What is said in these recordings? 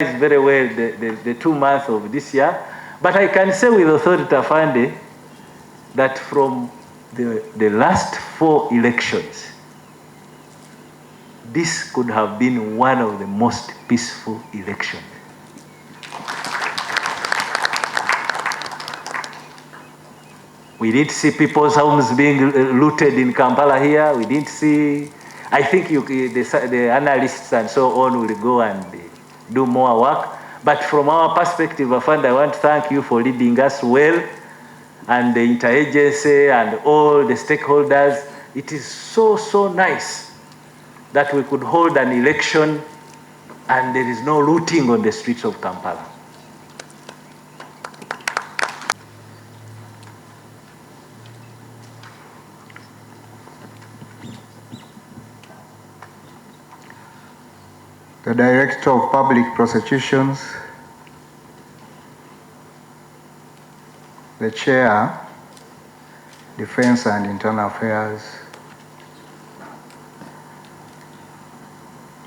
very well the 2 months of this year, but I can say with authority Afande that from the last 4 elections, this could have been one of the most peaceful elections. We didn't see people's homes being looted in Kampala here. We didn't see, I think the analysts and so on will go and do more work. But from our perspective, Afande, I want to thank you for leading us well, and the interagency and all the stakeholders. It is so nice that we could hold an election and there is no looting on the streets of Kampala. The Director of Public Prosecutions, the Chair, Defense and Internal Affairs,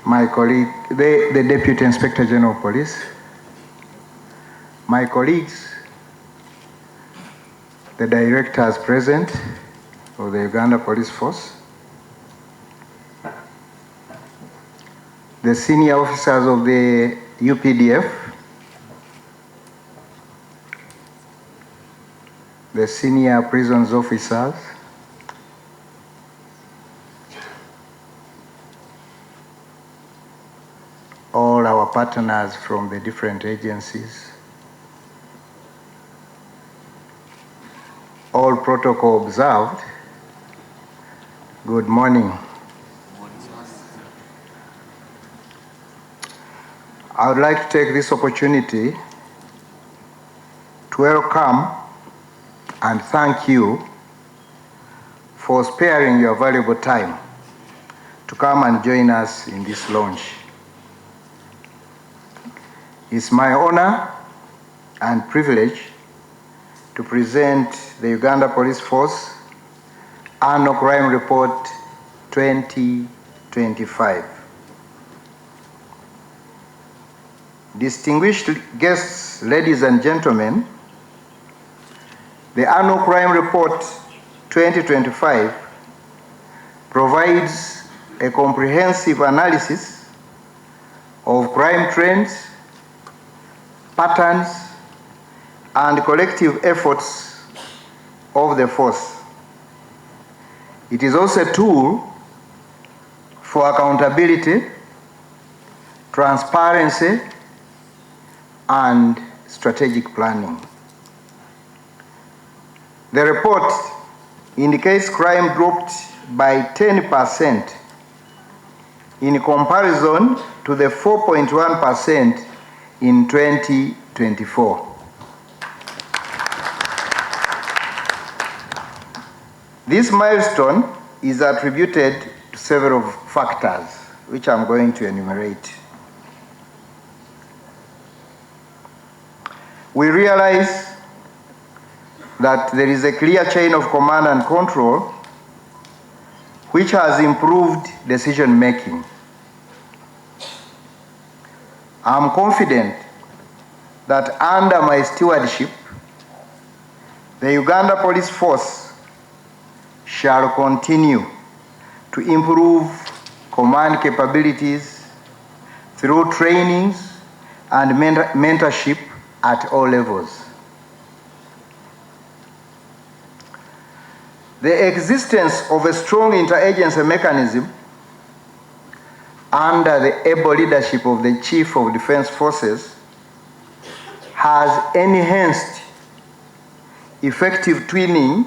my colleague, the Deputy Inspector General of Police, my colleagues, the directors present of the Uganda Police Force, the senior officers of the UPDF, the senior prisons officers, all our partners from the different agencies, all protocol observed. Good morning. I would like to take this opportunity to welcome and thank you for sparing your valuable time to come and join us in this launch. It's my honor and privilege to present the Uganda Police Force Annual Crime Report 2025. Distinguished guests, ladies and gentlemen, the Annual Crime Report 2025 provides a comprehensive analysis of crime trends, patterns, and collective efforts of the force. It is also a tool for accountability, transparency, and strategic planning. The report indicates crime dropped by 10% in comparison to the 4.1% in 2024. This milestone is attributed to several factors, which I'm going to enumerate. We realize that there is a clear chain of command and control which has improved decision making. I'm confident that under my stewardship, the Uganda Police Force shall continue to improve command capabilities through trainings and mentorship at all levels. The existence of a strong interagency mechanism under the able leadership of the Chief of Defense Forces has enhanced effective twinning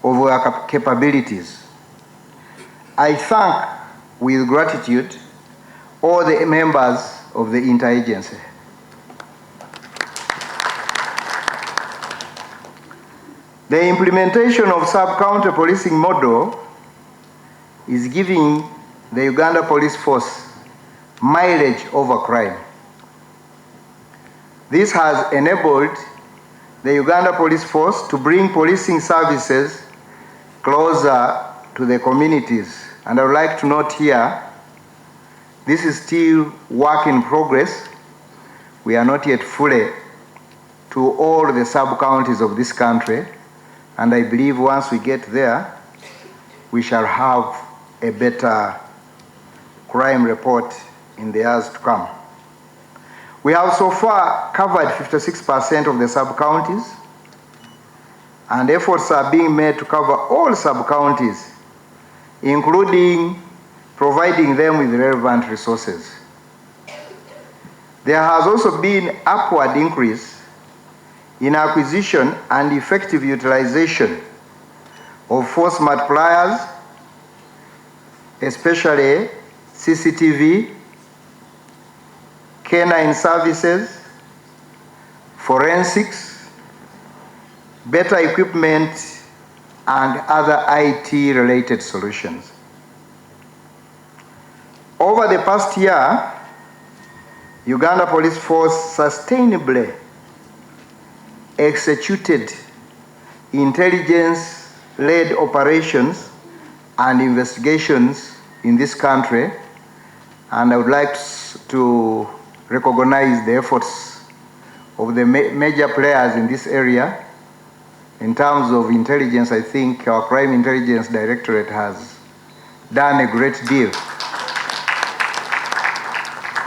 of our capabilities. I thank with gratitude all the members of the interagency. The implementation of sub-county policing model is giving the Uganda Police Force mileage over crime. This has enabled the Uganda Police Force to bring policing services closer to the communities. And I would like to note here, this is still work in progress, we are not yet fully to all the sub-counties of this country, and I believe once we get there, we shall have a better crime report in the years to come. We have so far covered 56% of the sub-counties, and efforts are being made to cover all sub-counties, including providing them with relevant resources. There has also been upward increase in acquisition and effective utilization of force multipliers, especially CCTV, canine services, forensics, better equipment, and other IT-related solutions. Over the past year, Uganda Police Force sustainably executed intelligence-led operations and investigations in this country, and I would like to recognize the efforts of the major players in this area. In terms of intelligence, I think our Crime Intelligence Directorate has done a great deal.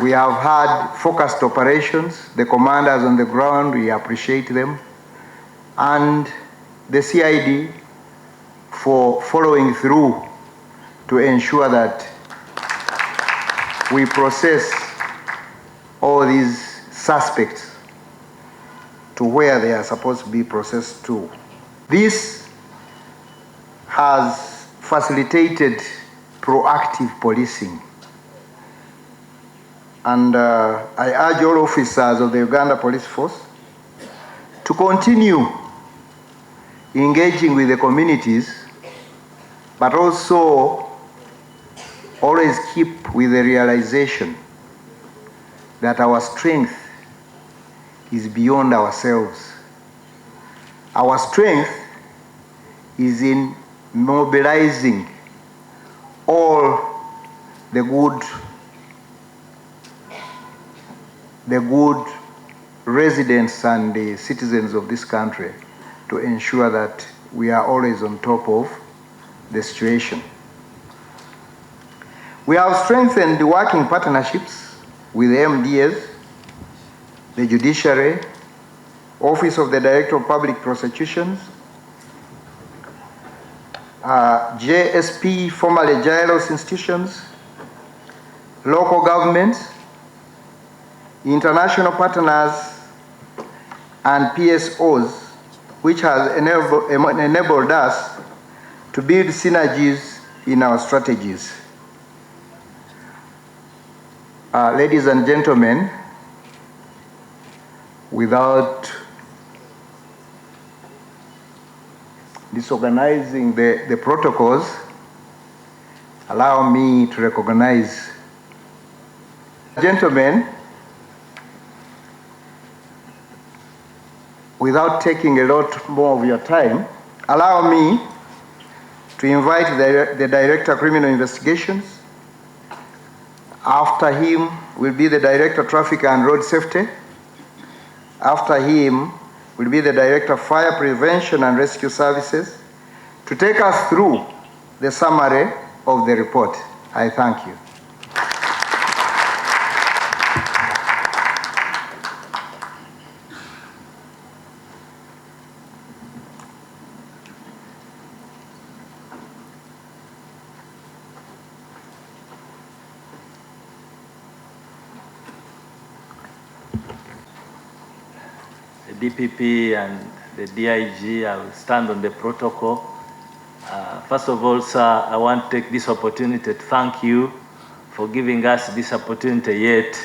We have had focused operations. The commanders on the ground, we appreciate them. And the CID for following through to ensure that we process all these suspects to where they are supposed to be processed to. This has facilitated proactive policing. And I urge all officers of the Uganda Police Force to continue engaging with the communities, but also always keep with the realization that our strength is beyond ourselves. Our strength is in mobilizing all the good residents and the citizens of this country to ensure that we are always on top of the situation. We have strengthened the working partnerships with the MDS, the Judiciary, Office of the Director of Public Prosecutions, JSP, formerly jailhouse institutions, local governments, international partners, and PSOs, which has enabled us to build synergies in our strategies. Ladies and gentlemen, without disorganizing the protocols, allow me to recognize. Gentlemen, without taking a lot more of your time, allow me to invite the Director of Criminal Investigations. After him will be the Director of Traffic and Road Safety. After him will be the Director of Fire Prevention and Rescue Services to take us through the summary of the report. I thank you. The DPP and the DIG, I will stand on the protocol. First of all, sir, I want to take this opportunity to thank you for giving us this opportunity yet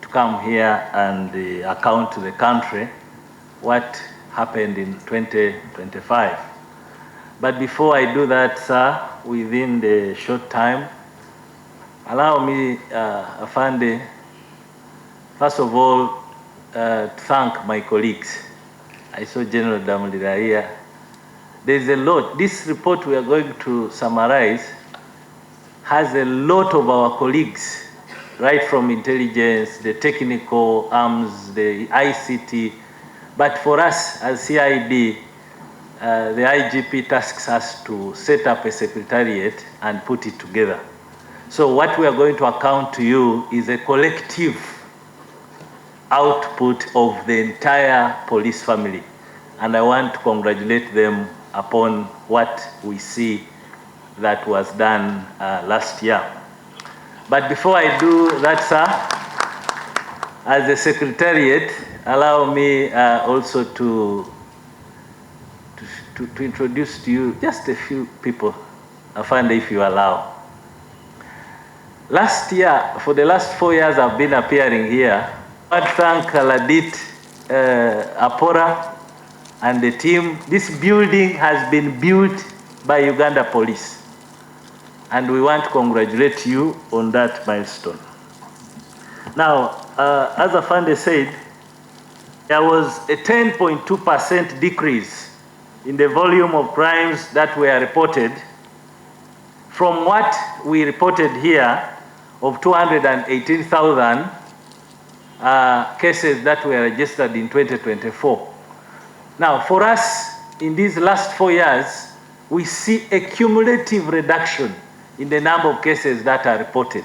to come here and account to the country what happened in 2025. But before I do that, sir, within the short time, allow me, Afande, first of all, to thank my colleagues. I saw General Damulira here. There's a lot. This report we are going to summarize has a lot of our colleagues right from intelligence, the technical arms, the ICT. But for us as CID, the IGP tasks us to set up a secretariat and put it together. So what we are going to account to you is a collective output of the entire police family. And I want to congratulate them upon what we see that was done last year. But before I do that, sir, as a secretariat, allow me also to introduce to you just a few people, Afande, if you allow. Last year, for the last 4 years I've been appearing here, I want to thank Ladit Apora and the team. This building has been built by Uganda Police, and we want to congratulate you on that milestone. Now, as Afande said, there was a 10.2% decrease in the volume of crimes that were reported from what we reported here of 218,000 cases that were registered in 2024. Now, for us, in these last 4 years, we see a cumulative reduction in the number of cases that are reported.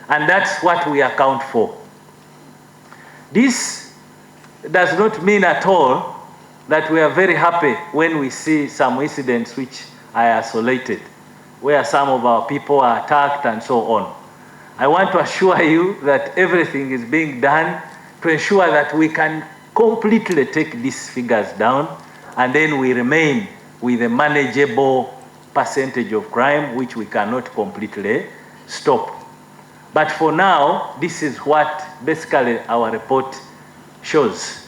And that's what we account for. This does not mean at all that we are very happy when we see some incidents which are isolated, where some of our people are attacked and so on. I want to assure you that everything is being done to ensure that we can completely take these figures down, and then we remain with a manageable percentage of crime which we cannot completely stop. But for now, this is what basically our report shows.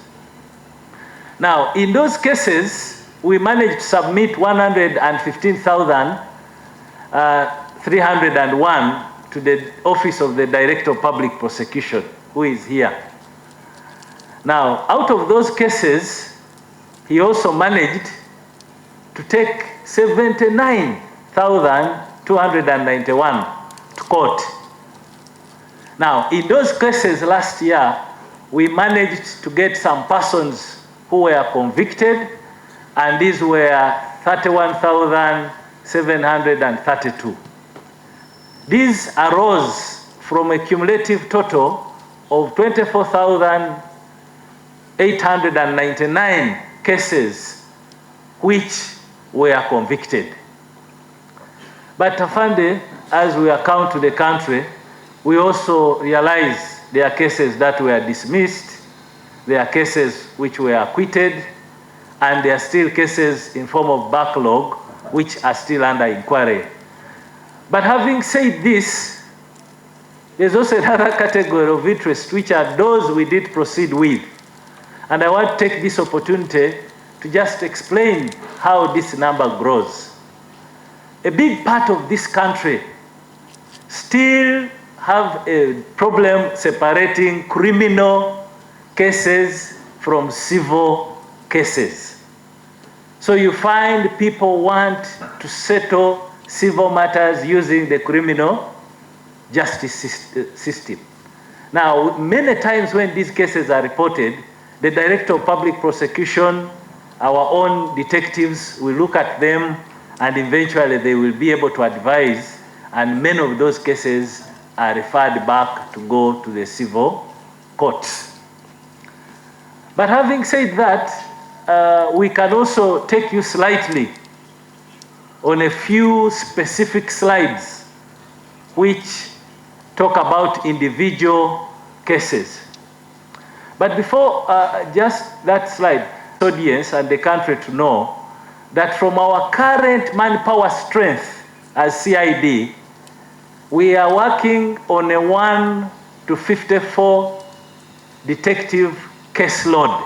Now, in those cases, we managed to submit 115,301 to the Office of the Director of Public Prosecution, who is here. Now, out of those cases, he also managed to take 79,291 to court. Now, in those cases last year, we managed to get some persons who were convicted, and these were 31,732. These arose from a cumulative total of 24,899 cases which were convicted. But Afande, as we account to the country, we also realize there are cases that were dismissed, there are cases which were acquitted, and there are still cases in form of backlog which are still under inquiry. But having said this, there's also another category of interest, which are those we did proceed with. And I want to take this opportunity to just explain how this number grows. A big part of this country still have a problem separating criminal cases from civil cases. So you find people want to settle civil matters using the criminal justice system. Now, many times when these cases are reported, the Director of Public Prosecution, our own detectives will look at them, and eventually they will be able to advise, and many of those cases are referred back to go to the civil courts. But having said that, we can also take you slightly on a few specific slides which talk about individual cases. But before just that slide, audience and the country to know that from our current manpower strength as CID, we are working on a 1 to 54 detective caseload.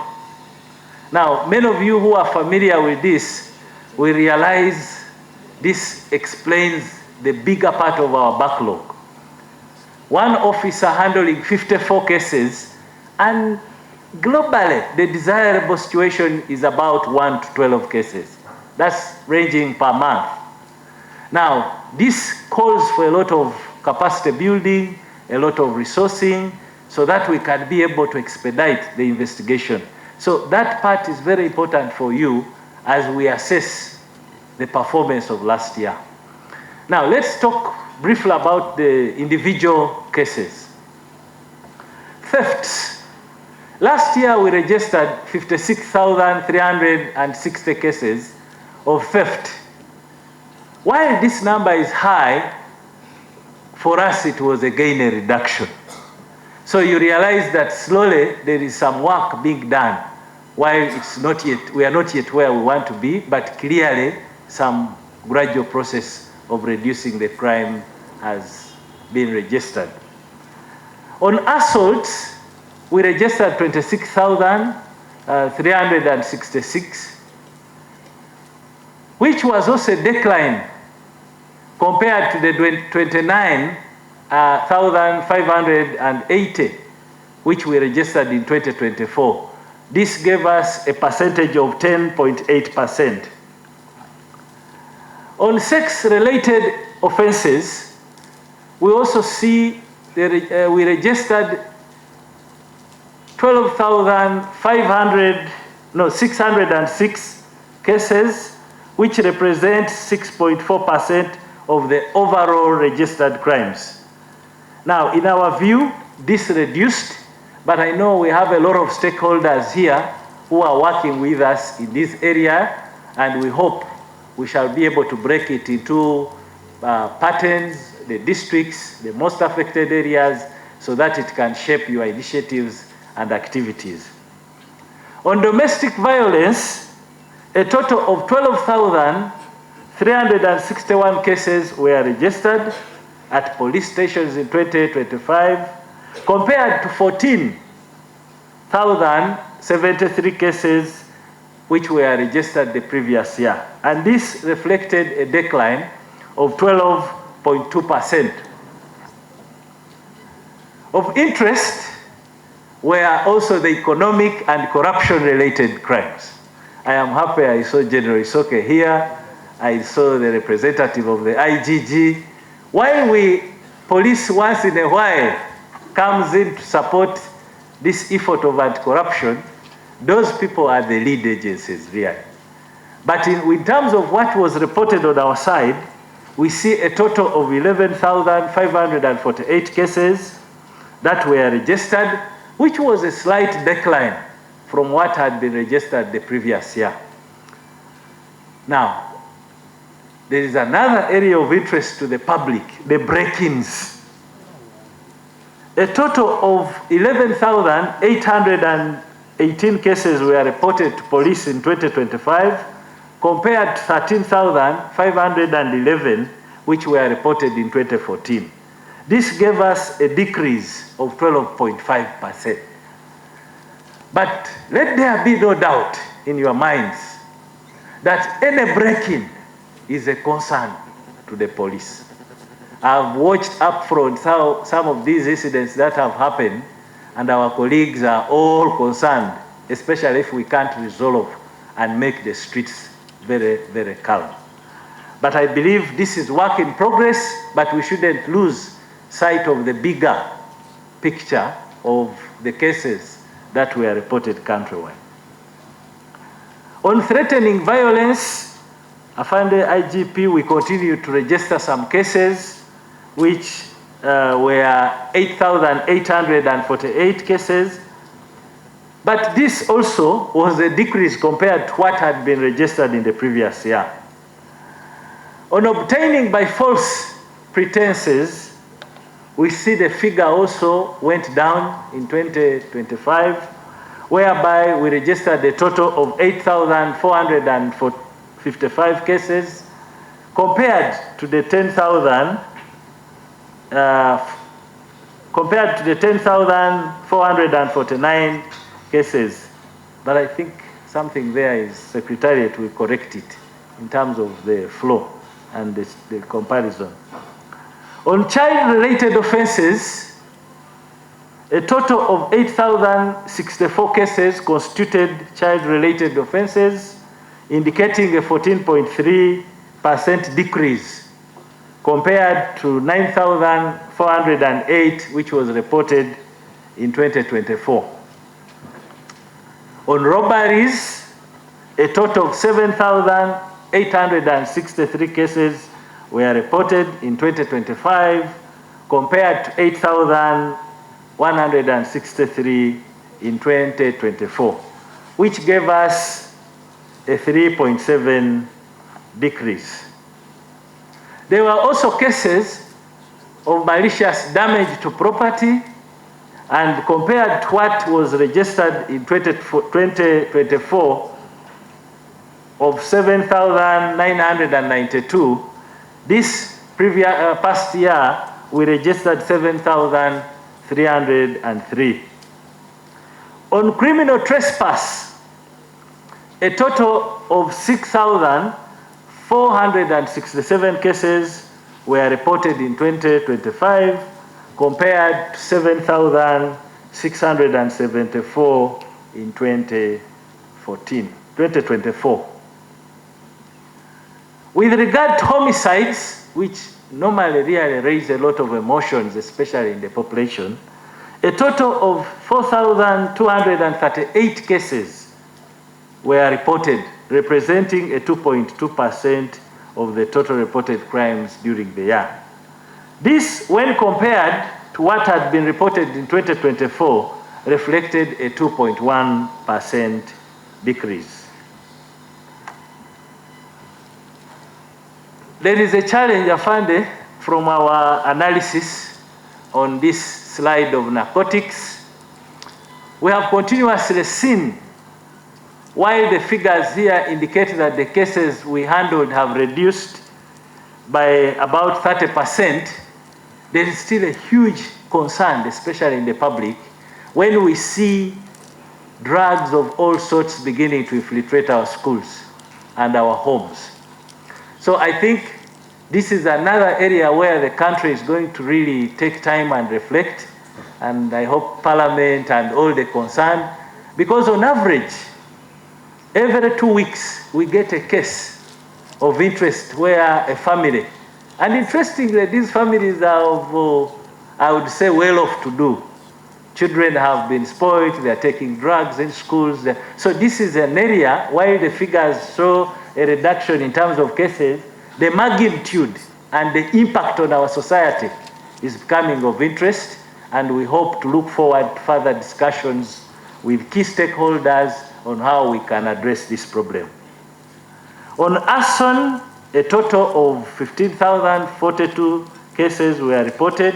Now, many of you who are familiar with this will realize this explains the bigger part of our backlog. One officer handling 54 cases, and globally, the desirable situation is about 1 to 12 cases. That's ranging per month. Now, this calls for a lot of capacity building, a lot of resourcing so that we can be able to expedite the investigation. So that part is very important for you as we assess the performance of last year. Now, let's talk briefly about the individual cases. Thefts. Last year, we registered 56,360 cases of theft. While this number is high, for us, it was again a reduction. So you realize that slowly there is some work being done, while it's not yet, we are not yet where we want to be, but clearly some gradual process of reducing the crime has been registered. On assaults, we registered 26,366, which was also a decline compared to the 29,580, which we registered in 2024. This gave us a percentage of 10.8%. On sex-related offenses, we also see we registered 606 cases, which represent 6.4% of the overall registered crimes. Now, in our view, this reduced, but I know we have a lot of stakeholders here who are working with us in this area, and we hope we shall be able to break it into patterns, the districts, the most affected areas, so that it can shape your initiatives and activities. On domestic violence, a total of 12,361 cases were registered at police stations in 2025, compared to 14,073 cases which were registered the previous year. And this reflected a decline of 12.2%. Of interest were also the economic and corruption-related crimes. I am happy I saw General Isoke here. I saw the representative of the IGG. While police once in a while comes in to support this effort of anti-corruption, those people are the lead agencies, really. But in terms of what was reported on our side, we see a total of 11,548 cases that were registered, which was a slight decline from what had been registered the previous year. Now, there is another area of interest to the public, the break-ins. A total of 11,818 cases were reported to police in 2025, compared to 13,511, which were reported in 2014. This gave us a decrease of 12.5%. But let there be no doubt in your minds that any break-in is a concern to the police. I've watched up front some of these incidents that have happened, and our colleagues are all concerned, especially if we can't resolve and make the streets very, very calm. But I believe this is work in progress, but we shouldn't lose sight of the bigger picture of the cases that were reported countrywide. On threatening violence, Afande IGP, we continue to register some cases, which were 8,848 cases. But this also was a decrease compared to what had been registered in the previous year. On obtaining by false pretenses, we see the figure also went down in 2025, whereby we registered a total of 8,455 cases, compared to the 10,449 cases. But I think something there is Secretariat will correct it in terms of the flow and the comparison. On child-related offenses, a total of 8,064 cases constituted child-related offenses, indicating a 14.3% decrease compared to 9,408, which was reported in 2024. On robberies, a total of 7,863 cases were reported in 2025, compared to 8,163 in 2024, which gave us a 3.7 decrease. There were also cases of malicious damage to property, and compared to what was registered in 2024 of 7,992, this past year we registered 7,303. On criminal trespass, a total of 6,467 cases were reported in 2025, compared to 7,674 in 2024. With regard to homicides, which normally really raise a lot of emotions, especially in the population, a total of 4,238 cases were reported, representing a 2.2% of the total reported crimes during the year. This, when compared to what had been reported in 2024, reflected a 2.1% decrease. There is a challenge, Afande, from our analysis on this slide of narcotics. We have continuously seen, while the figures here indicate that the cases we handled have reduced by about 30%, there is still a huge concern, especially in the public, when we see drugs of all sorts beginning to infiltrate our schools and our homes. So I think this is another area where the country is going to really take time and reflect, and I hope Parliament and all the concerned, because on average, every 2 weeks we get a case of interest where a family, and interestingly, these families are of, I would say, well off to do. Children have been spoiled, they are taking drugs in schools. So this is an area, while the figures show a reduction in terms of cases, the magnitude and the impact on our society is becoming of interest, and we hope to look forward to further discussions with key stakeholders on how we can address this problem. On arson, a total of 15,042 cases were reported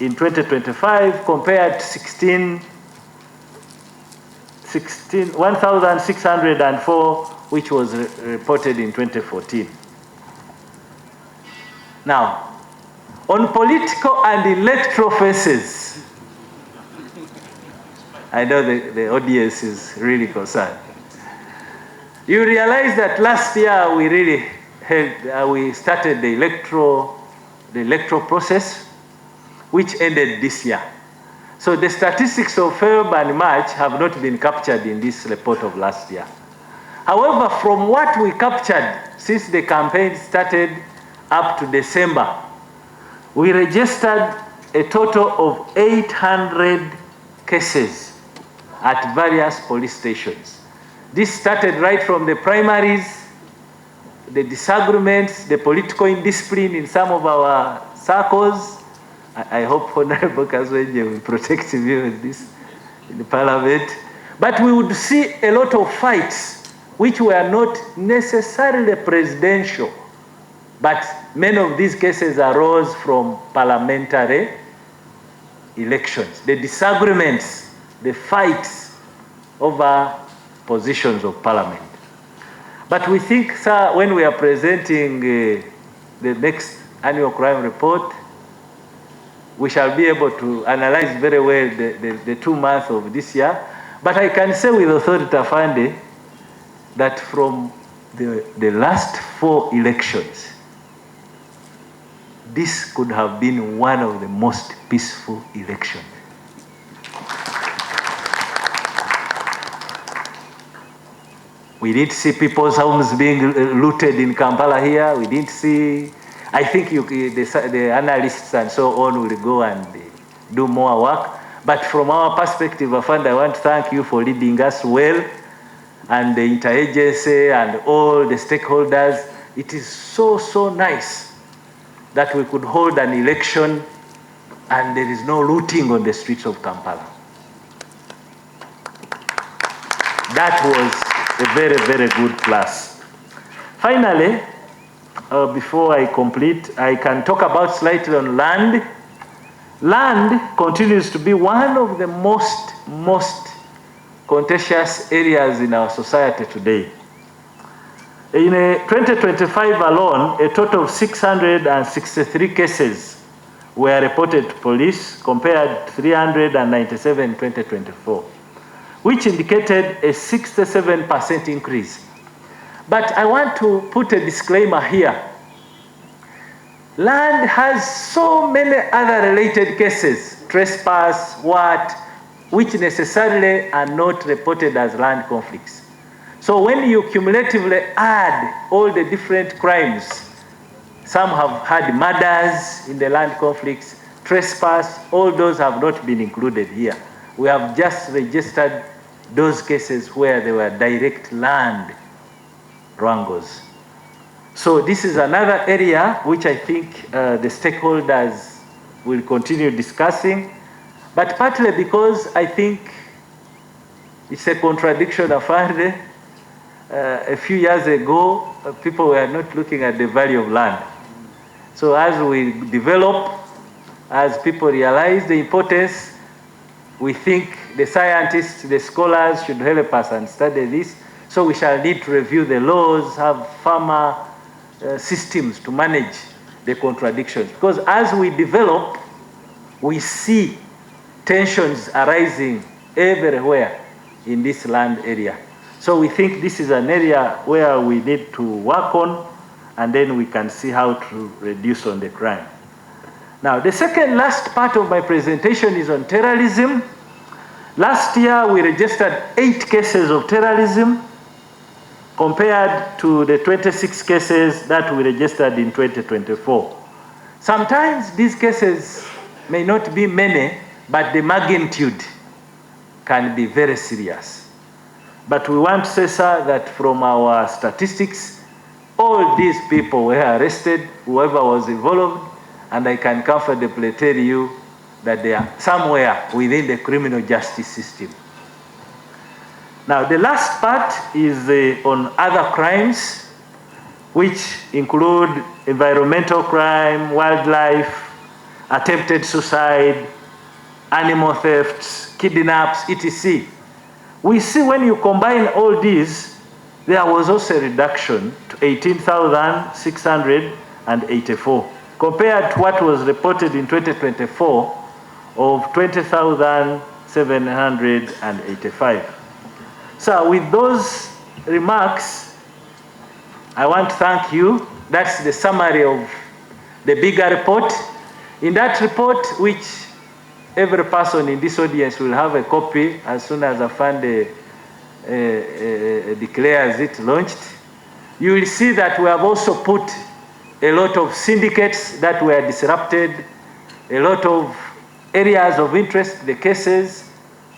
in 2025, compared to 1,604, which was reported in 2014. Now, on political and electoral offenses, I know the audience is really concerned. You realize that last year we really we started the electoral process, which ended this year. So the statistics of February and March have not been captured in this report of last year. However, from what we captured since the campaign started up to December, we registered a total of 800 cases at various police stations. This started right from the primaries, the disagreements, the political indiscipline in some of our circles. I hope Honorable Kazwenje will protect me with this in the Parliament. But we would see a lot of fights which were not necessarily presidential, but many of these cases arose from parliamentary elections. The disagreements, the fights over positions of parliament. But we think, sir, when we are presenting the next annual crime report, we shall be able to analyze very well the 2 months of this year. But I can say with authority, Afande, that from the last 4 elections, this could have been one of the most peaceful elections. We didn't see people's homes being looted in Kampala here. We didn't see, I think the analysts and so on will go and do more work. But from our perspective, Afande, I want to thank you for leading us well, and the interagency and all the stakeholders. It is so, so nice that we could hold an election and there is no looting on the streets of Kampala. That was a very, very good plus. Finally, before I complete, I can talk about slightly on land. Land continues to be one of the most contentious areas in our society today. In 2025 alone, a total of 663 cases were reported to police compared to 397 in 2024, which indicated a 67% increase. But I want to put a disclaimer here. Land has so many other related cases, trespass, which necessarily are not reported as land conflicts. So when you cumulatively add all the different crimes, some have had murders in the land conflicts, trespass, all those have not been included here. We have just registered those cases where there were direct land wrangles. So this is another area which I think the stakeholders will continue discussing, but partly because I think it's a contradiction of a few years ago, people were not looking at the value of land. So as we develop, as people realize the importance, we think the scientists, the scholars should help us and study this. So we shall need to review the laws, have farmer systems to manage the contradictions. Because as we develop, we see tensions arising everywhere in this land area. So we think this is an area where we need to work on, and then we can see how to reduce on the crime. Now, the second last part of my presentation is on terrorism. Last year, we registered 8 cases of terrorism compared to the 26 cases that we registered in 2024. Sometimes these cases may not be many, but the magnitude can be very serious. But we want to say, sir, that from our statistics, all these people were arrested, whoever was involved, and I can comfortably tell you that they are somewhere within the criminal justice system. Now, the last part is on other crimes, which include environmental crime, wildlife, attempted suicide, animal thefts, kidnaps, etc. We see when you combine all these, there was also a reduction to 18,684 compared to what was reported in 2024 of 20,785. So with those remarks, I want to thank you. That's the summary of the bigger report. In that report, which every person in this audience will have a copy as soon as Afande declares it launched, you will see that we have also put a lot of syndicates that were disrupted, a lot of areas of interest, the cases,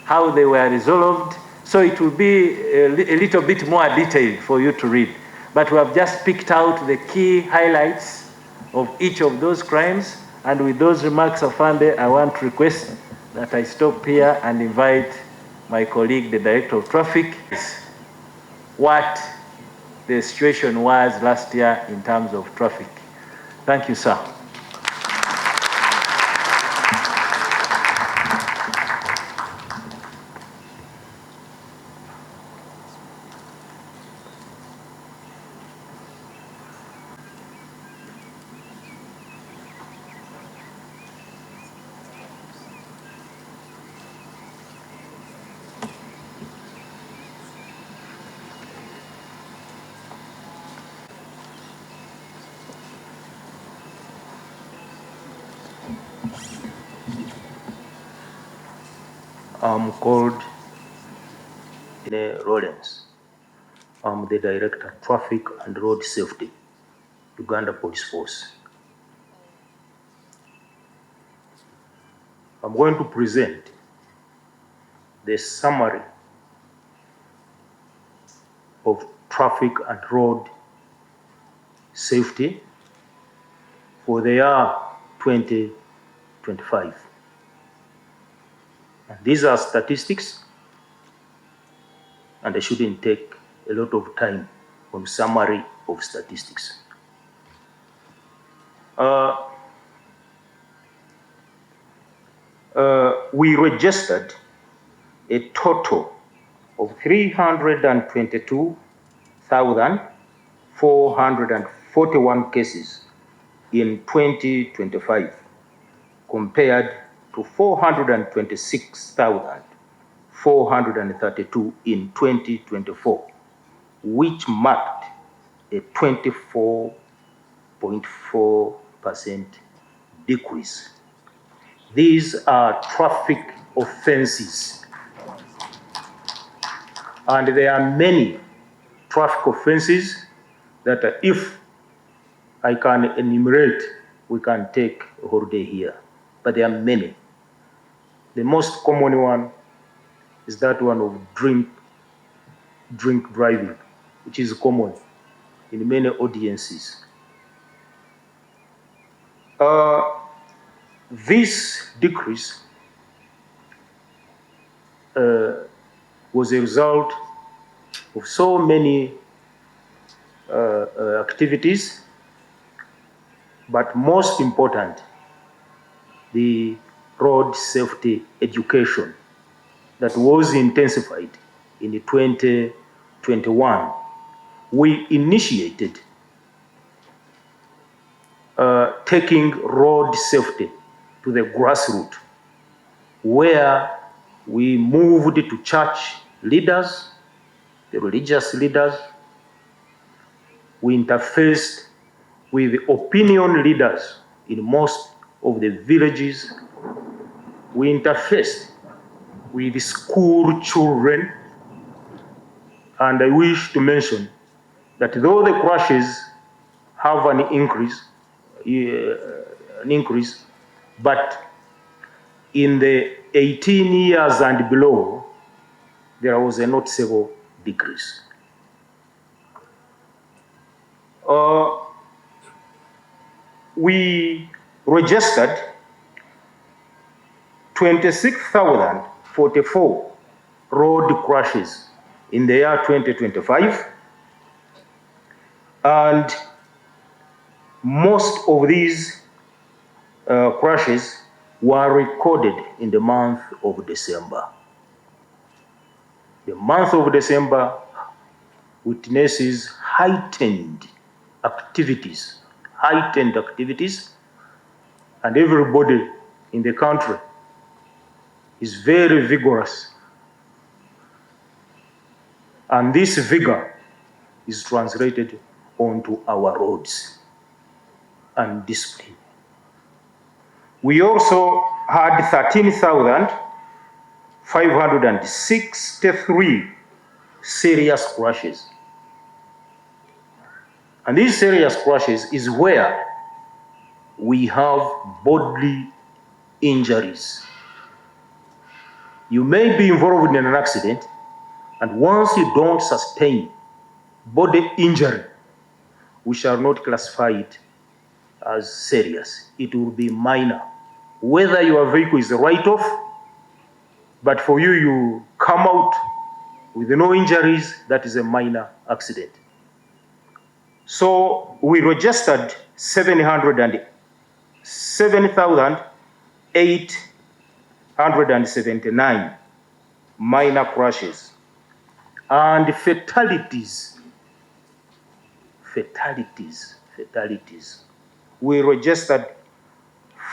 how they were resolved. So it will be a little bit more detailed for you to read. But we have just picked out the key highlights of each of those crimes. And with those remarks, Afande, I want to request that I stop here and invite my colleague, the Director of Traffic, what the situation was last year in terms of traffic. Thank you, sir. I'm called Lawrence. I'm the Director of Traffic and Road Safety, Uganda Police Force. I'm going to present the summary of traffic and road safety for the year 2025. And these are statistics, and I shouldn't take a lot of time on summary of statistics. We registered a total of 322,441 cases in 2025, compared to 426,432 in 2024, which marked a 24.4% decrease. These are traffic offenses, and there are many traffic offenses that if I can enumerate, we can take a whole day here, but there are many. The most common one is that one of drink driving, which is common in many audiences. This decrease was a result of so many activities, but most important, the road safety education that was intensified in 2021. We initiated taking road safety to the grassroots, where we moved to church leaders, the religious leaders. We interfaced with opinion leaders in most of the villages. We interfaced with school children. And I wish to mention that though the crashes have an increase, but in the 18 years and below, there was a noticeable decrease. We registered 26,044 road crashes in the year 2025, and most of these crashes were recorded in the month of December. The month of December witnesses heightened activities, and everybody in the country is very vigorous. And this vigor is translated onto our roads and discipline. We also had 13,563 serious crashes. And these serious crashes is where we have bodily injuries. You may be involved in an accident, and once you don't sustain body injury, we shall not classify it as serious. It will be minor. Whether your vehicle is a write-off, but for you, you come out with no injuries, that is a minor accident. So we registered 7,879 minor crashes, and fatalities. We registered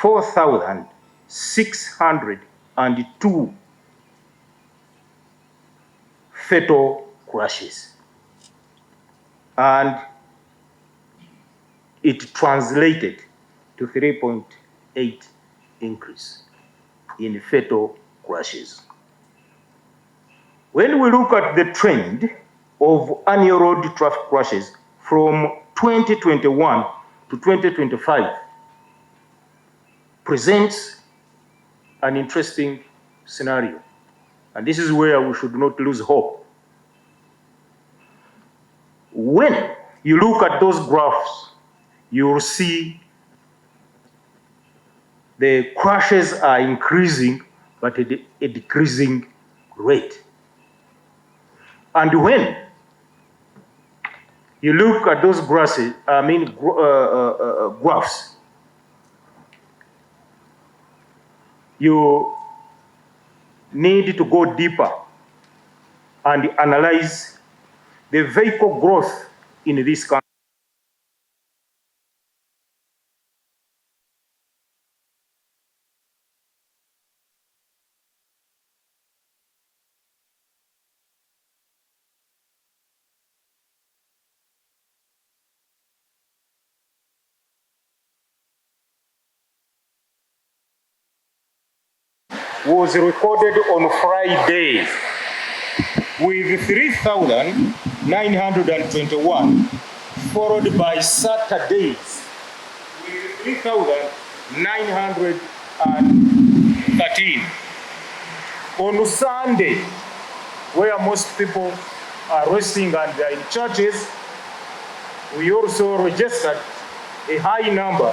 4,602 fatal crashes, and it translated to 3.8 increase in fatal crashes. When we look at the trend of annual road traffic crashes from 2021 to 2025, presents an interesting scenario. And this is where we should not lose hope. When you look at those graphs, you will see the crashes are increasing, but at a decreasing rate. And when you look at those graphs, you need to go deeper and analyze the vehicle growth in this country. Was recorded on Friday with 3,921, followed by Saturdays with 3,913. On Sunday, where most people are resting and they are in churches, we also registered a high number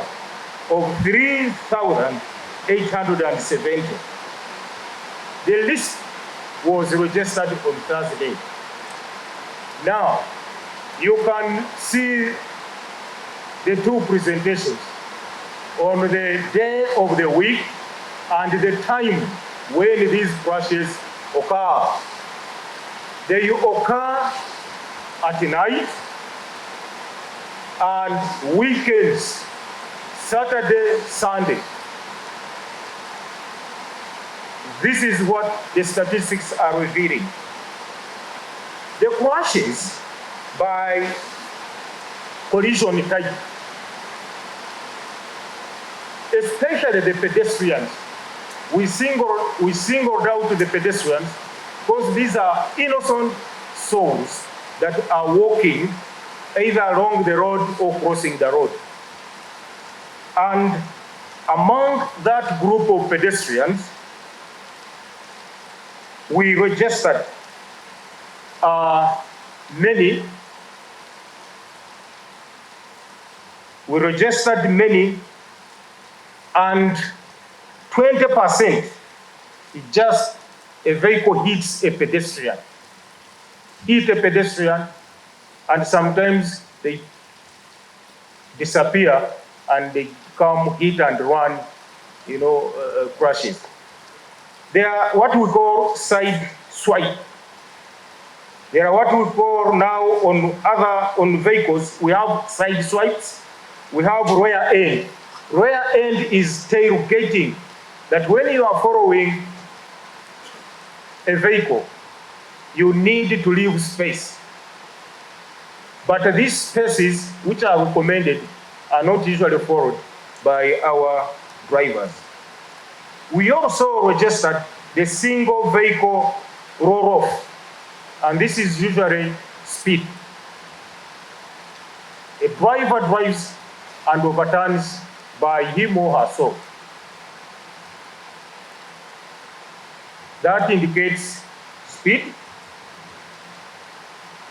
of 3,870. The list was registered on Thursday. Now, you can see the two presentations on the day of the week and the time when these crashes occur. They occur at night and weekends, Saturday, Sunday. This is what the statistics are revealing. The crashes by collision type, especially the pedestrians, we singled out the pedestrians because these are innocent souls that are walking either along the road or crossing the road. And among that group of pedestrians, we registered many. We registered many, and 20% just a vehicle hits a pedestrian. Hit a pedestrian, and sometimes they disappear and they come hit and run, crashes. They are what we call side swipe. They are what we call now on vehicles, we have side swipes, we have rear end. Rear end is tailgating, that when you are following a vehicle, you need to leave space. But these spaces, which are recommended, are not usually followed by our drivers. We also registered the single vehicle roll-off, and this is usually speed. A driver drives and overturns by him or herself. That indicates speed,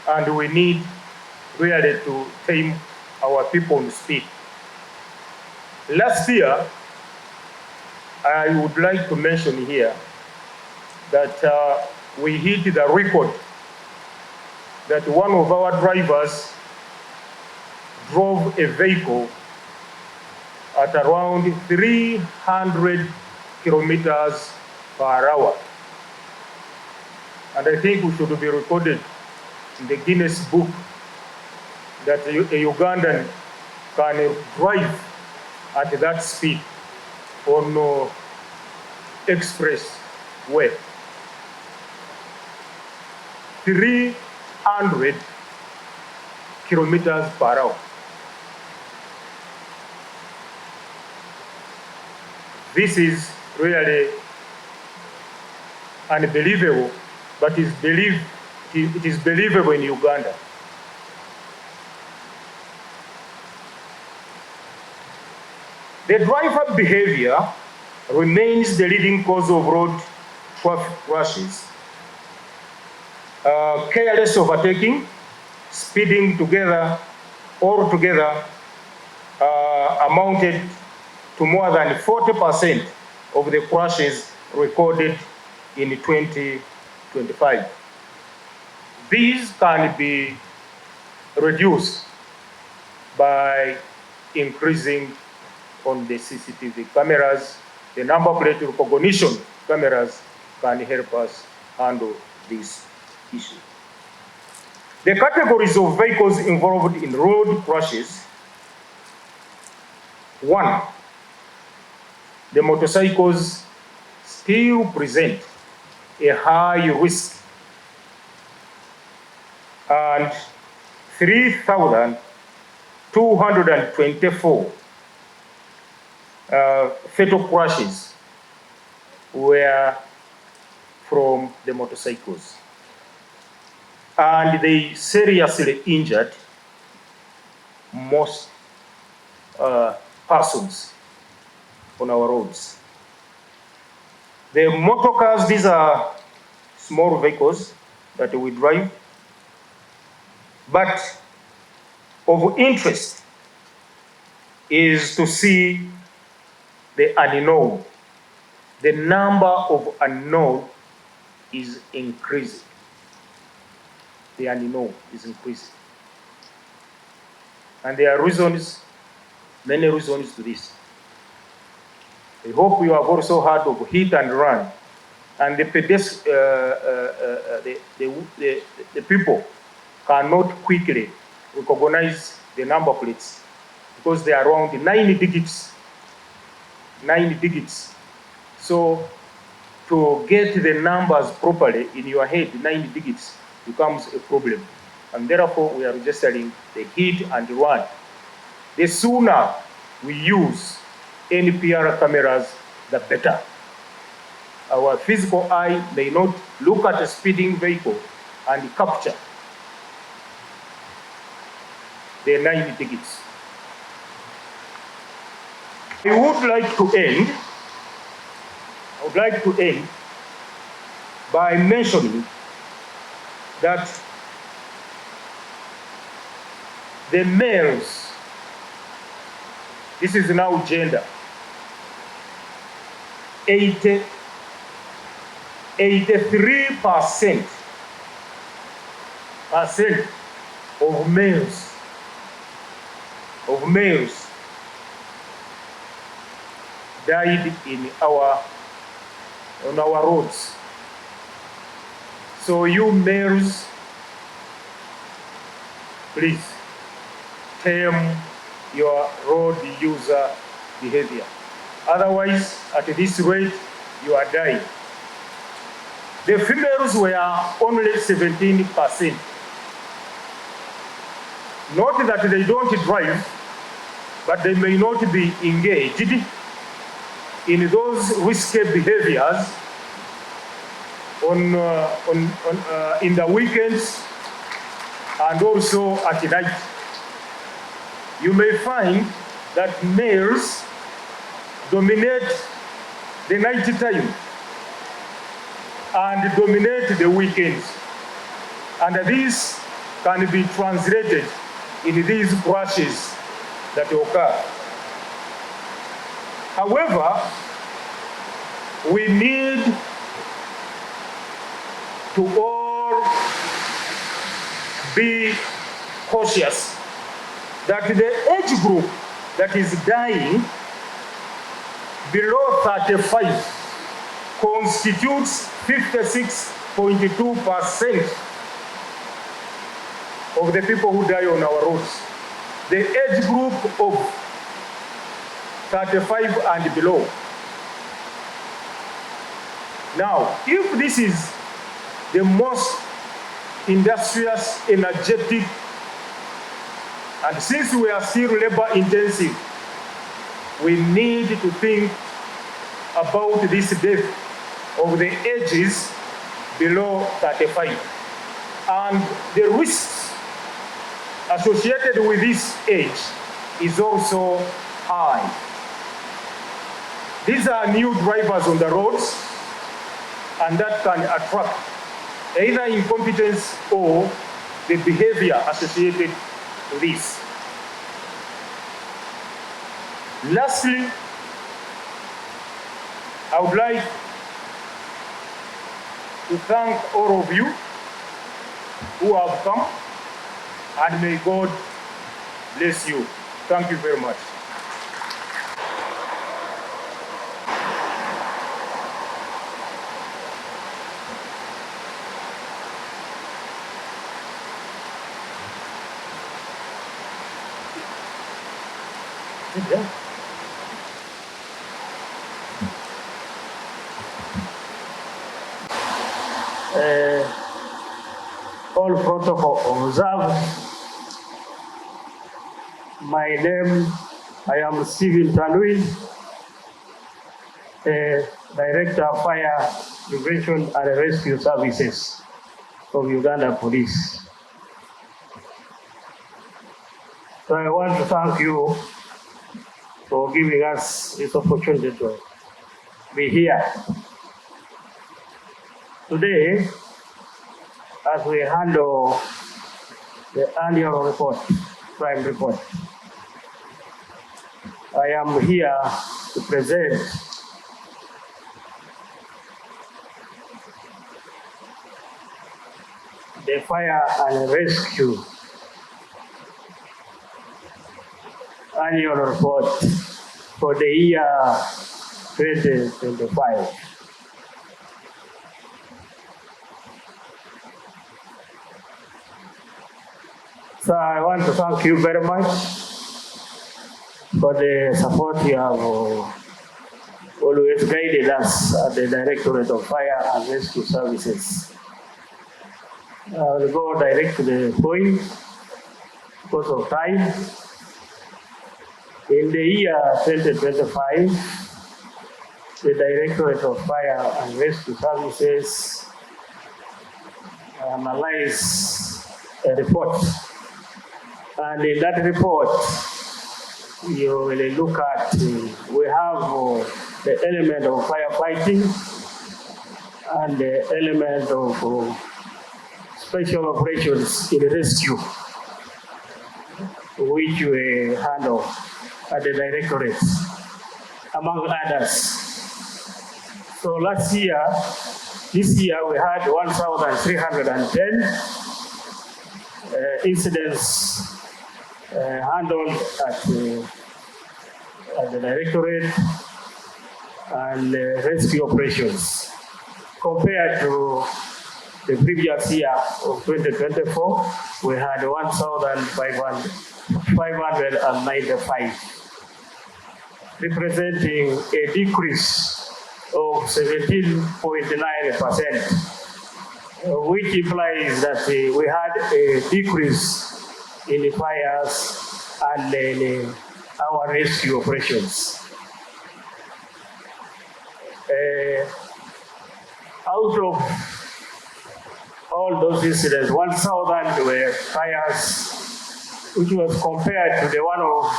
and we need really to tame our people on speed. Last year, I would like to mention here that we hit the record that one of our drivers drove a vehicle at around 300 kilometers per hour. And I think we should be recorded in the Guinness Book that a Ugandan can drive at that speed on express way. 300 kilometers per hour. This is really unbelievable, but it is believable in Uganda. The driver behavior remains the leading cause of road traffic crashes. Careless overtaking, speeding altogether amounted to more than 40% of the crashes recorded in 2025. These can be reduced by increasing on the CCTV cameras. The number plate recognition cameras can help us handle this issue. The categories of vehicles involved in road crashes: 1, the motorcycles still present a high risk, and 3,224 fatal crashes were from the motorcycles, and they seriously injured most persons on our roads. The motor cars, these are small vehicles that we drive, but of interest is to see the unknown. The number of unknown is increasing. The unknown is increasing. And there are reasons, many reasons to this. I hope you have also heard of hit and run, and the people cannot quickly recognize the number plates because they are around 9 digits. 9 digits. So to get the numbers properly in your head, 9 digits becomes a problem. And therefore, we are registering the hit and run. The sooner we use NPR cameras, the better. Our physical eye may not look at a speeding vehicle and capture the 9 digits. I would like to end by mentioning that the males, this is now gender, 83% of males died on our roads. So you males, please tame your road user behavior. Otherwise, at this rate, you are dying. The females were only 17%. Not that they don't drive, but they may not be engaged in those risky behaviors in the weekends and also at night. You may find that males dominate the night time and dominate the weekends. And this can be translated in these crashes that occur. However, we need to all be cautious that the age group that is dying below 35 constitutes 56.2% of the people who die on our roads. The age group of 35 and below. Now, if this is the most industrious, energetic, and since we are still labor intensive, we need to think about this death of the ages below 35 and the risks associated with this age is also high. These are new drivers on the roads, and that can attract either incompetence or the behavior associated with this. Lastly, I would like to thank all of you who have come, and may God bless you. Thank you very much. Yeah. All protocol observed. My name, I am Stephen Tanui, Director of Fire Prevention and Rescue Services of Uganda Police. So I want to thank you for giving us this opportunity to be here. Today, as we handle the annual report, crime report, I am here to present the fire and rescue annual report for the year 2025. So I want to thank you very much for the support you have always guided us at the Directorate of Fire and Rescue Services. I will go direct to the point because of time. In the year 2025, the Directorate of Fire and Rescue Services analyzed a report. And in that report, you will look at, we have the element of firefighting and the element of special operations in rescue, which we handle at the Directorate, among others. So this year we had 1,310 incidents handled at the Directorate and rescue operations, compared to the previous year of 2024, we had 1,595, representing a decrease of 17.9%, which implies that we had a decrease in the fires and in our rescue operations. Out of all those incidents, 1,000 were fires, which was compared to the one of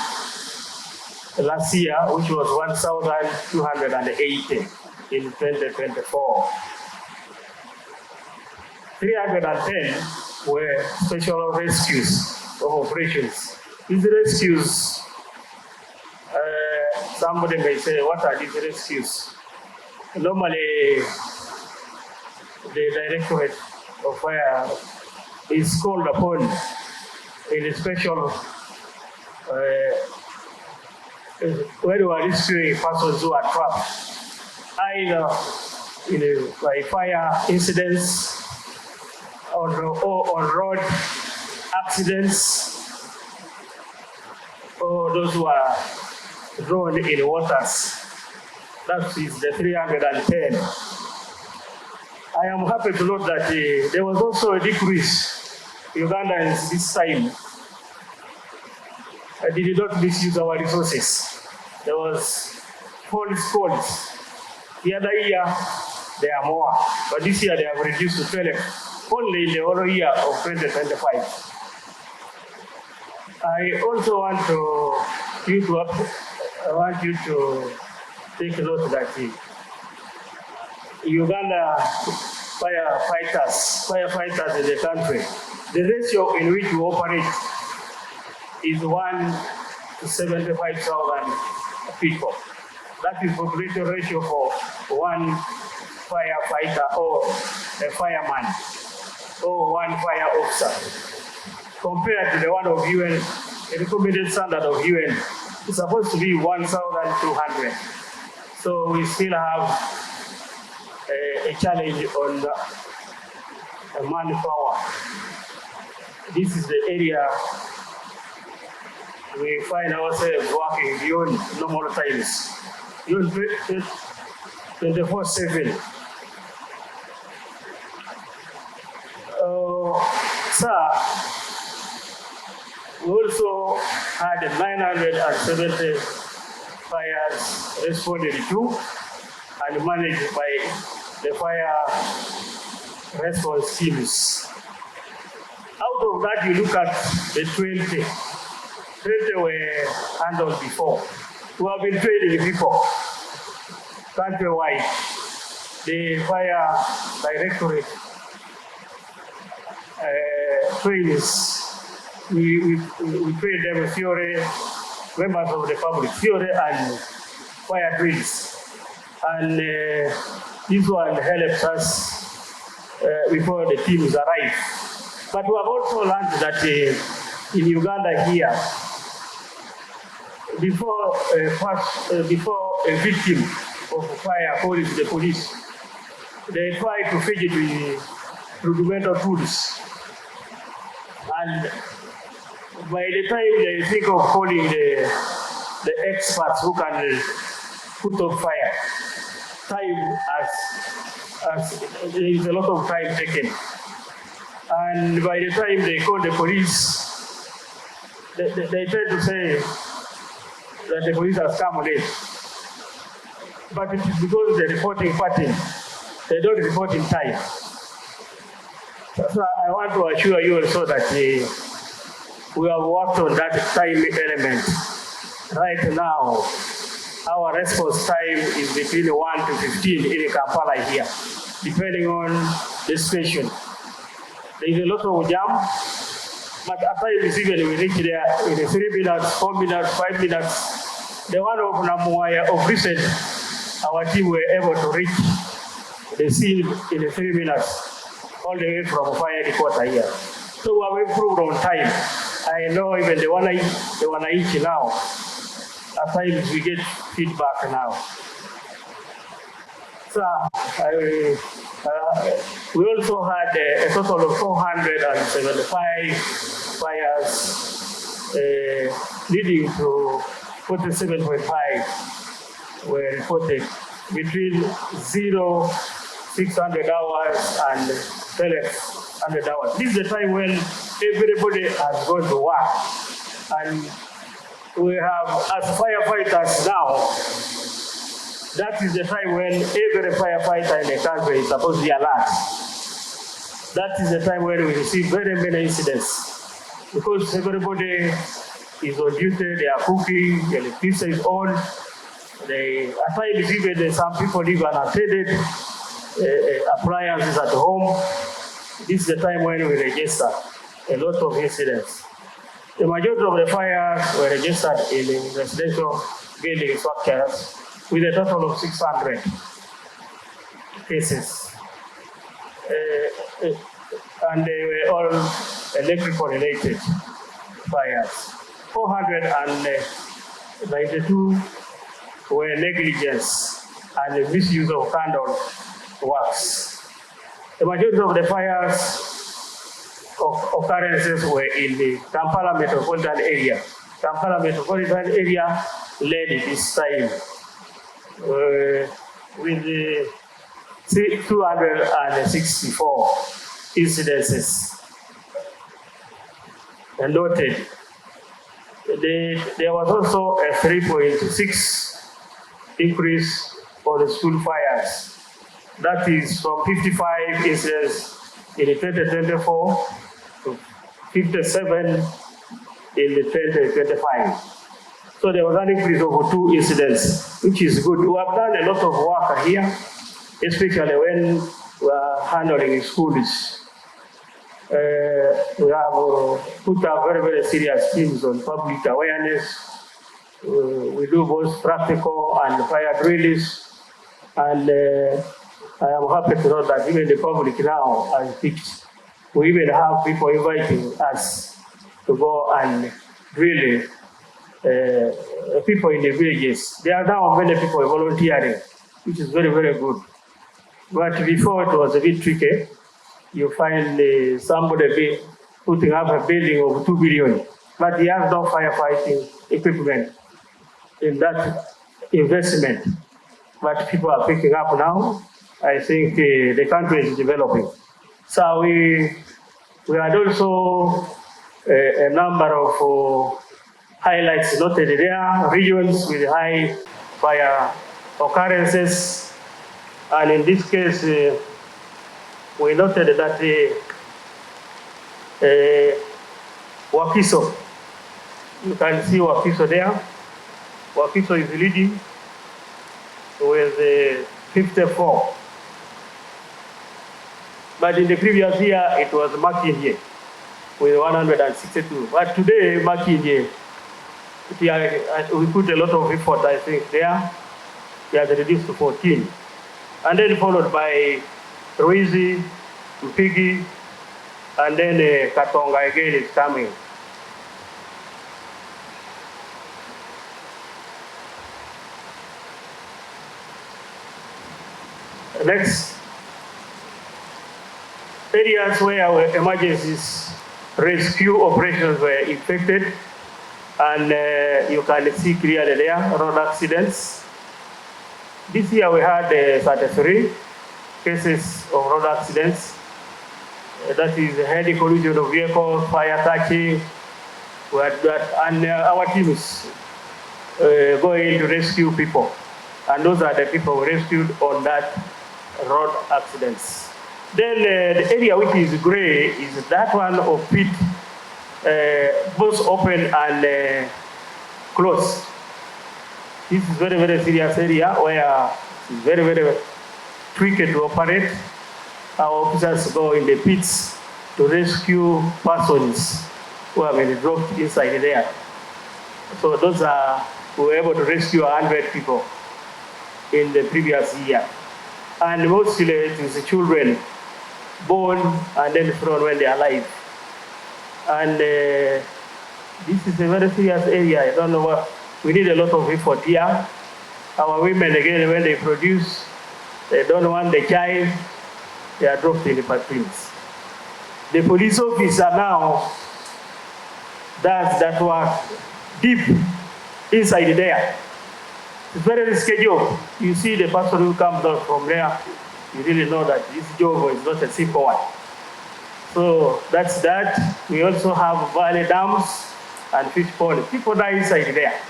last year, which was 1,280 in 2024. 310 were special rescues of operations. These rescues, somebody may say, what are these rescues? Normally, the Directorate of Fire is called upon in a special, when we are rescuing persons who are trapped, either by fire incidents or on road accidents, or those who are drowned in waters. That is the 310. I am happy to note that there was also a decrease. Ugandans this time did not misuse our resources. There was 4 squads. The other year, there are more, but this year they have reduced to 12, only in the whole year of 2025. I also want you to take note that Uganda firefighters in the country, the ratio in which we operate is 1 to 75,000 people. That is population ratio for one firefighter or a fireman or one fire officer. Compared to the one of UN, the recommended standard of UN is supposed to be 1,200. So we still have a challenge on the manpower. This is the area we find ourselves working beyond normal times, beyond 24/7. Sir, we also had 970 fires responded to and managed by the fire response teams. Out of that, you look at the 20 were handled before. We have been training people countrywide. The fire directorate trains. We train them with theory, members of the public, theory and fire drills. And this one helps us before the teams arrive. But we have also learned that in Uganda here, before a victim of fire calls the police, they try to fetch it with rudimental tools. And by the time they think of calling the experts who can put out fire, there is a lot of time taken. And by the time they call the police, they tend to say that the police has come late. But it is because the reporting pattern, they don't report in time. So I want to assure you also that we have worked on that time element. Right now, our response time is between 1 to 15 in Kampala here, depending on the situation. There is a lot of jam, but at times even we reach there in 3 minutes, 4 minutes, 5 minutes. The one of Namuaya of recent, our team were able to reach the scene in 3 minutes, all the way from fire headquarters here. So we have improved on time. I know even the one each now, at times we get feedback now. So we also had a total of 475 fires, leading to 47.5 were reported between 600 hours and 1,200 hours. This is the time when everybody has gone to work. And we have, as firefighters now, that is the time when every firefighter in the country is supposed to be alert. That is the time when we receive very many incidents. Because everybody is on duty, they are cooking, the electricity is on. At times even some people leave unattended appliances at home. This is the time when we register a lot of incidents. The majority of the fires were registered in residential building structures with a total of 600 cases. And they were all electrical related fires. 492 were negligence and misuse of candle wax. The majority of the fires occurrences were in the Kampala metropolitan area. Kampala metropolitan area led this time with 264 incidences noted. There was also a 3.6 increase for the school fires. That is from 55 incidents in the 2024 to 57 in the 2025. So there was an increase of 2 incidents, which is good. We have done a lot of work here, especially when we are handling schools. We have put up very, very serious teams on public awareness. We do both practical and fire drills. And I am happy to know that even the public now has picked. We even have people inviting us to go and drill people in the villages. There are now many people volunteering, which is very, very good. But before it was a bit tricky. You find somebody putting up a building of 2 billion, but he has no firefighting equipment in that investment. But people are picking up now. I think the country is developing. So we had also a number of highlights noted there, regions with high fire occurrences. And in this case, we noted that Wakiso, you can see Wakiso there. Wakiso is leading with 54. But in the previous year, it was Makindye with 162. But today, Makindye, we put a lot of effort, I think, there. He has reduced to 14. And then followed by Ruizi, Mpigi, and then Katonga again is coming. Next, areas where emergencies rescue operations were effected, and you can see clearly there, road accidents. This year we had 33 cases of road accidents. That is heavy collision of vehicles, fire catching. We had that, and our teams going to rescue people. And those are the people rescued on that road accidents. Then the area which is gray is that one of pit, both open and closed. This is very, very serious area where it's very, very tricky to operate. Our officers go in the pits to rescue persons who have been dropped inside there. So those are, we were able to rescue 100 people in the previous year. And mostly it is the children born and then thrown when they are alive. And this is a very serious area. I don't know what, we need a lot of effort here. Our women, again, when they produce, they don't want the child, they are dropped in the patrons. The police officer now does that work deep inside there. It's very risky job. You see the person who comes out from there, you really know that this job is not a simple one. So that's that. We also have valley dams and fish ponds. People die inside there.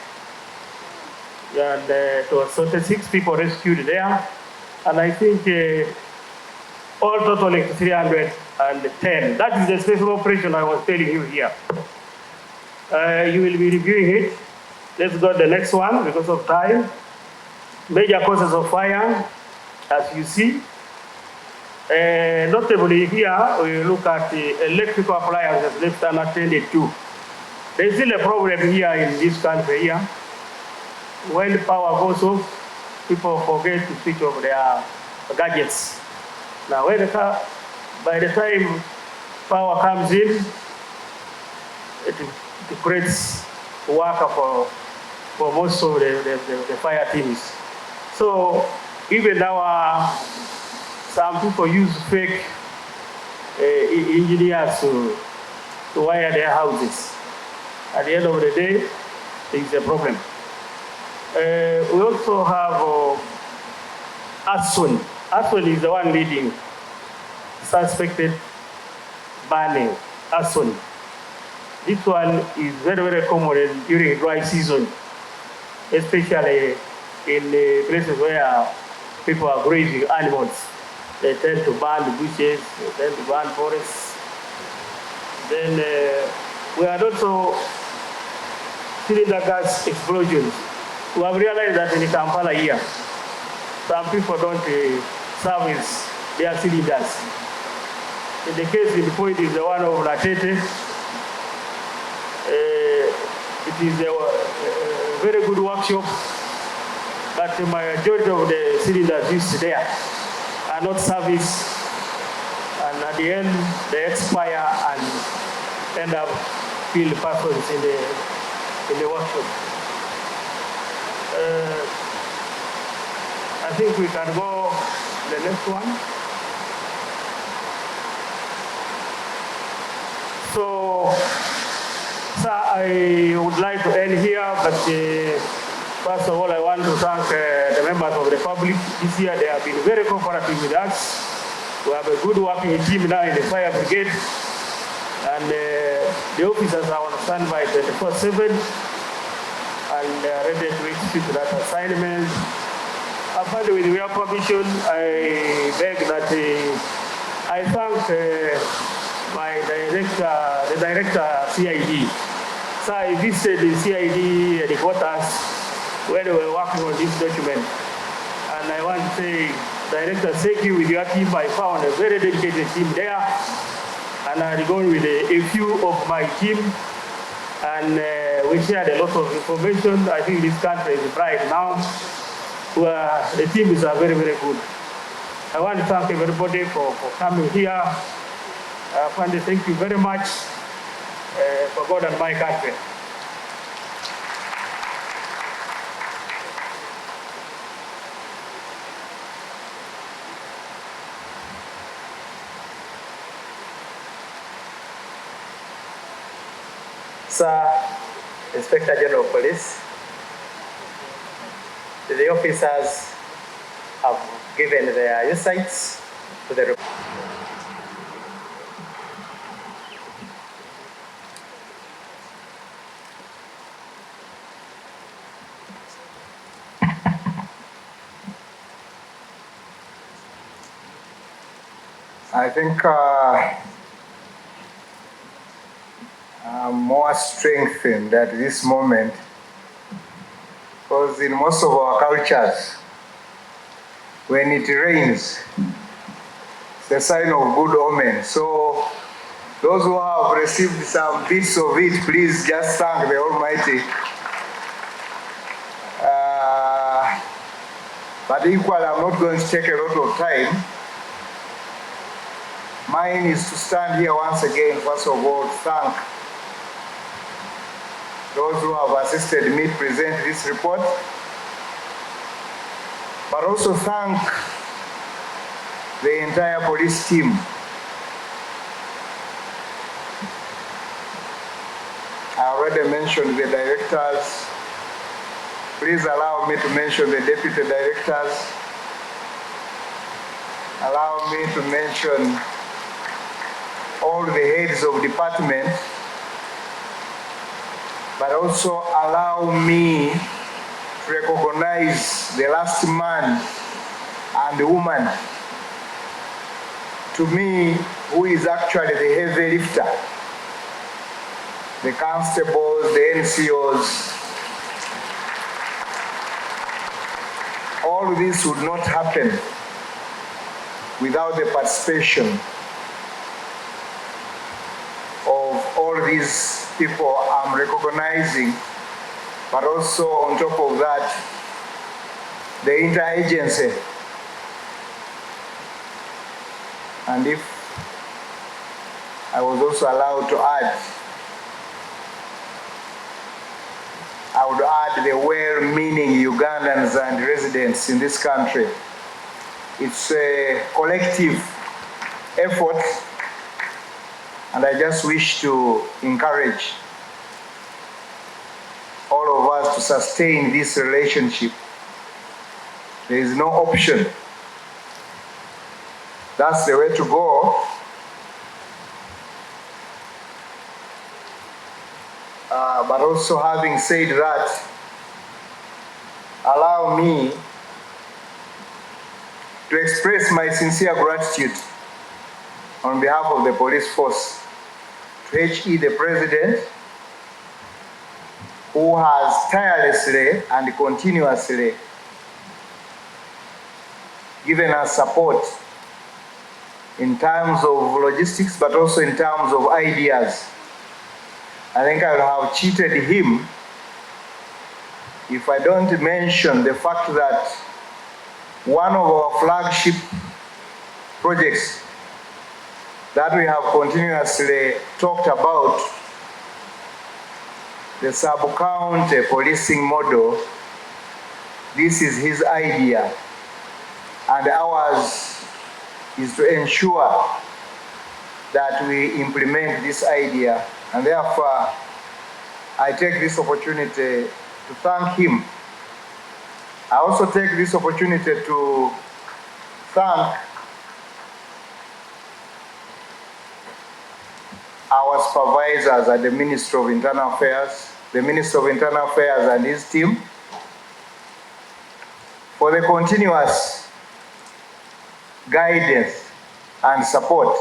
And it was 36 people rescued there. And I think all totaling 310. That is the special operation I was telling you here. You will be reviewing it. Let's go to the next one because of time. Major causes of fire, as you see. Notably here, we look at the electrical appliances left unattended to. There's still a problem here in this country here. When power goes off, people forget to switch off their gadgets. Now, by the time power comes in, it creates work for most of the fire teams. So even now, some people use fake engineers to wire their houses. At the end of the day, it's a problem. We also have Aswan. Aswan is the one leading suspected burning. Aswan. This one is very, very common during dry season, especially in the places where people are grazing animals. They tend to burn the bushes, they tend to burn forests. Then we had also cylinder gas explosions. We have realized that in Kampala here, some people don't service their cylinders. In the case in point is the one of Latete. It is a very good workshop, but the majority of the cylinders used there are not serviced, and at the end they expire and end up kill persons in the workshop. I think we can go to the next one. So, sir, I would like to end here, but first of all, I want to thank the members of the public. This year, they have been very cooperative with us. We have a good working team now in the fire brigade, and the officers are on standby 24/7, and they are ready to execute that assignment. Apart with your permission, I beg that I thank my director, the director CID. So I visited the CID headquarters where they were working on this document. And I want to say, Director, thank you with your team. I found a very dedicated team there. And I go with a few of my team. And we shared a lot of information. I think this country is bright now, where the team is very, very good. I want to thank everybody for coming here. Fandi, thank you very much for God and my country. Sir, Inspector General of Police, the officers have given their insights to the report. I think I'm more strengthened at this moment because in most of our cultures, when it rains, it's a sign of good omen. So those who have received some bits of it, please just thank the Almighty. But equally, I'm not going to take a lot of time. Mine is to stand here once again, first of all, thank those who have assisted me present this report, but also thank the entire police team. I already mentioned the directors. Please allow me to mention the deputy directors. Allow me to mention all the heads of department, but also allow me to recognize the last man and woman, to me, who is actually the heavy lifter, the constables, the NCOs. All this would not happen without the participation of all these people I'm recognizing, but also on top of that, the interagency. And if I was also allowed to add, I would add the well-meaning Ugandans and residents in this country. It's a collective effort, and I just wish to encourage all of us to sustain this relationship. There is no option. That's the way to go. But also, having said that, allow me to express my sincere gratitude on behalf of the police force to HE, the President, who has tirelessly and continuously given us support in terms of logistics, but also in terms of ideas. I think I would have cheated him if I don't mention the fact that one of our flagship projects that we have continuously talked about, the sub-county policing model, this is his idea, and ours is to ensure that we implement this idea. And therefore, I take this opportunity to thank him. I also take this opportunity to thank our supervisors at the Ministry of Internal Affairs, the Minister of Internal Affairs and his team, for the continuous guidance and support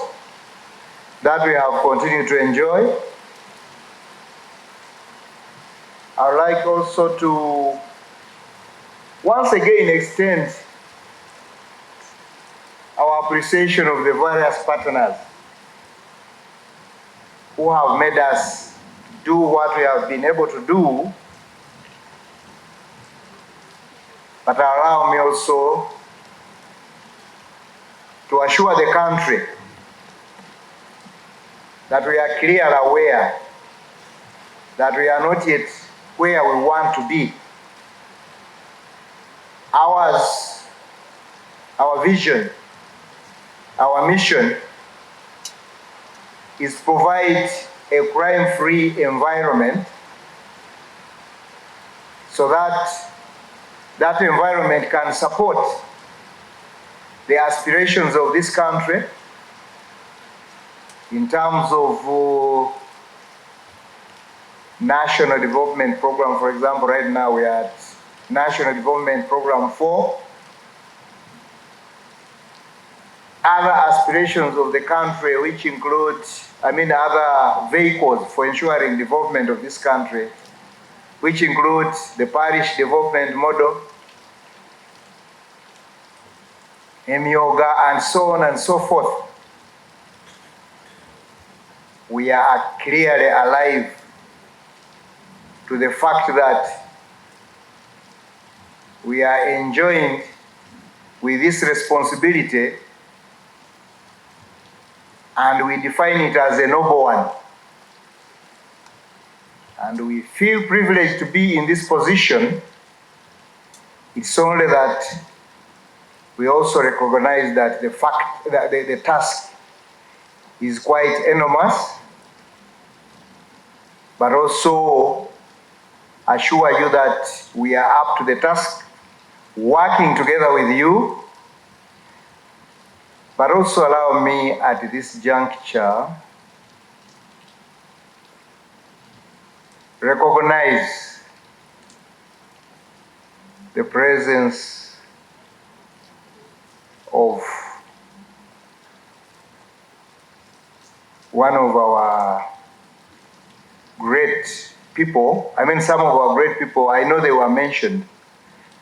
that we have continued to enjoy. I'd like also to once again extend our appreciation of the various partners who have made us do what we have been able to do, but allow me also to assure the country that we are clearly aware that we are not yet where we want to be. Ours, our vision, our mission is to provide a crime-free environment so that that environment can support the aspirations of this country in terms of National Development Program. For example, right now we are at National Development Program 4. Other aspirations of the country, which include, other vehicles for ensuring development of this country, which includes the parish development model, Emyoga, and so on and so forth. We are clearly alive to the fact that we are enjoying with this responsibility, and we define it as a noble one. And we feel privileged to be in this position. It's only that we also recognize that the fact that the task is quite enormous, but also assure you that we are up to the task, working together with you. But also allow me at this juncture recognize the presence of one of our great people. Some of our great people, I know they were mentioned,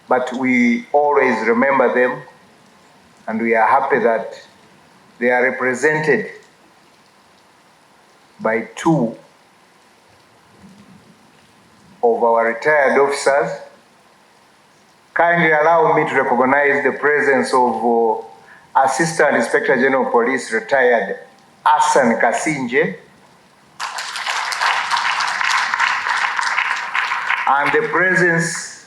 but we always remember them, and we are happy that they are represented by two of our retired officers. Kindly allow me to recognize the presence of Assistant Inspector General of Police, retired Hassan Kasinje, and the presence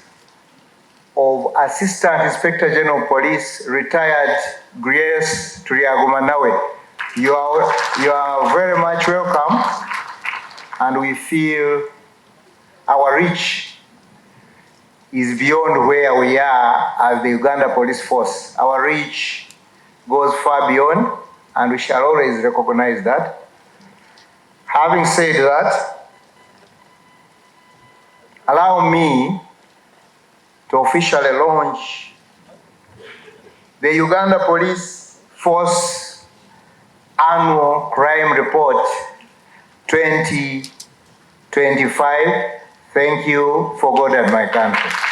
of Assistant Inspector General of Police, retired Grace Turiagumanawe. You are very much welcome, and we feel our reach is beyond where we are as the Uganda Police Force. Our reach goes far beyond, and we shall always recognize that. Having said that, allow me to officially launch the Uganda Police Force Annual Crime Report 2025 Thank you for God and my country.